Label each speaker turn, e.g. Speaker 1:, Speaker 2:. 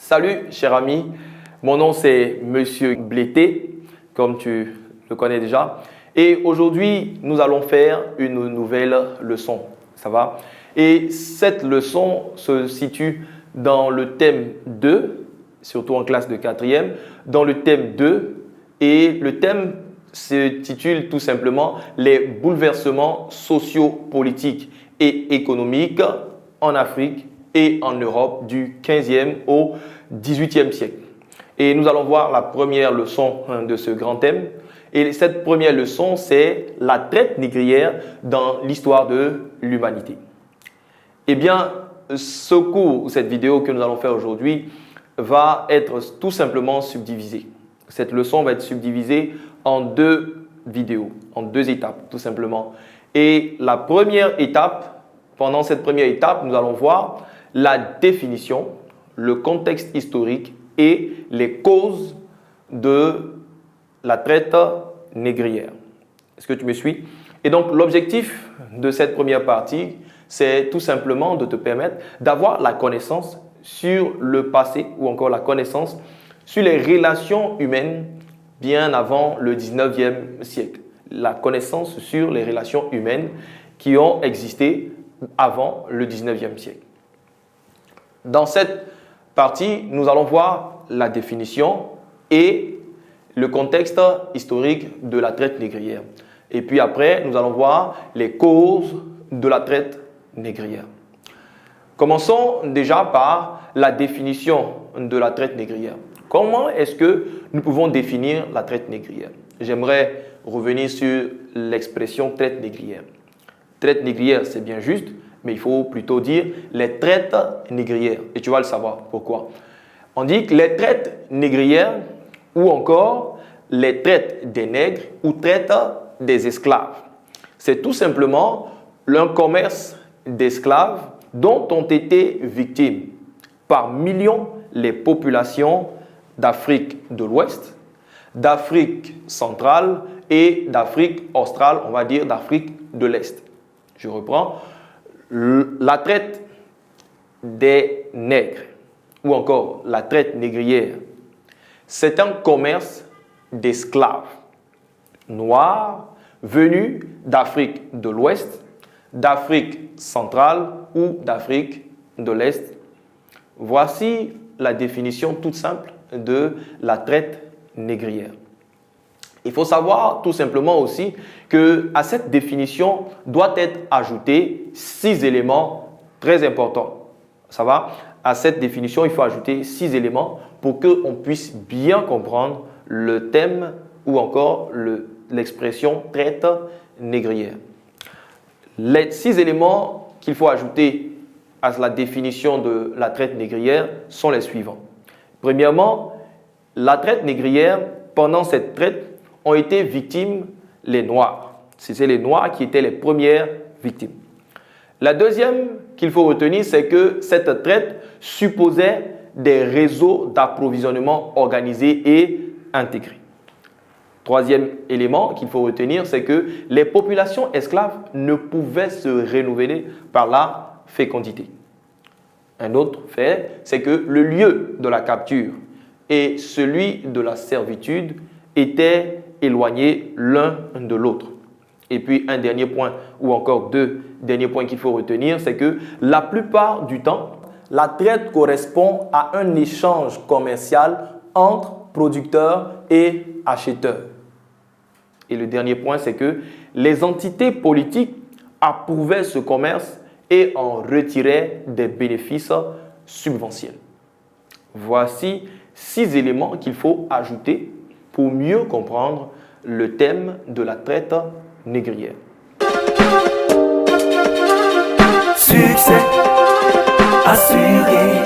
Speaker 1: Salut cher ami, mon nom c'est Monsieur Blété, comme tu le connais déjà. Et aujourd'hui, nous allons faire une nouvelle leçon, ça va? Et cette leçon se situe dans le thème 2, surtout en classe de 4e, dans le thème 2. Et le thème se titule tout simplement « Les bouleversements sociopolitiques et économiques en Afrique et en Europe du 15e au 18e siècle ». Et nous allons voir la première leçon de ce grand thème. Et cette première leçon, c'est la traite négrière dans l'histoire de l'humanité. Eh bien, ce cours, cette vidéo que nous allons faire aujourd'hui, va être tout simplement subdivisée. Cette leçon va être subdivisée en deux vidéos, en deux étapes, tout simplement. Et la première étape, pendant cette première étape, nous allons voir la définition, le contexte historique et les causes de la traite négrière. Est-ce que tu me suis? Et donc, l'objectif de cette première partie, c'est tout simplement de te permettre d'avoir la connaissance sur le passé ou encore la connaissance sur les relations humaines bien avant le 19e siècle. La connaissance sur les relations humaines qui ont existé avant le 19e siècle. Dans cette partie, nous allons voir la définition et le contexte historique de la traite négrière. Et puis après, nous allons voir les causes de la traite négrière. Commençons déjà par la définition de la traite négrière. Comment est-ce que nous pouvons définir la traite négrière? J'aimerais revenir sur l'expression traite négrière. Traite négrière, c'est bien juste, mais il faut plutôt dire les traites négrières. Et tu vas le savoir. Pourquoi? On dit que les traites négrières ou encore les traites des nègres ou traites des esclaves. C'est tout simplement un commerce d'esclaves dont ont été victimes par millions les populations d'Afrique de l'Ouest, d'Afrique centrale et d'Afrique australe, on va dire d'Afrique de l'Est. Je reprends. La traite des nègres ou encore la traite négrière, c'est un commerce d'esclaves noirs venus d'Afrique de l'Ouest, d'Afrique centrale ou d'Afrique de l'Est. Voici la définition toute simple de la traite négrière. Il faut savoir tout simplement aussi qu'à cette définition doit être ajouté 6 éléments très importants. Ça va? À cette définition, il faut ajouter 6 éléments pour qu'on puisse bien comprendre le thème ou encore l'expression traite négrière. Les 6 éléments qu'il faut ajouter à la définition de la traite négrière sont les suivants. Premièrement, la traite négrière, pendant cette traite, ont été victimes les Noirs. C'était les Noirs qui étaient les premières victimes. La deuxième qu'il faut retenir, c'est que cette traite supposait des réseaux d'approvisionnement organisés et intégrés. Troisième élément qu'il faut retenir, c'est que les populations esclaves ne pouvaient se renouveler par la fécondité. Un autre fait, c'est que le lieu de la capture et celui de la servitude étaient éloignés l'un de l'autre. Et puis un dernier point, ou encore deux derniers points qu'il faut retenir, c'est que la plupart du temps, la traite correspond à un échange commercial entre producteurs et acheteurs. Et le dernier point, c'est que les entités politiques approuvaient ce commerce et en retiraient des bénéfices subventiels. Voici 6 éléments qu'il faut ajouter pour mieux comprendre le thème de la traite négrière.
Speaker 2: Succès assuré.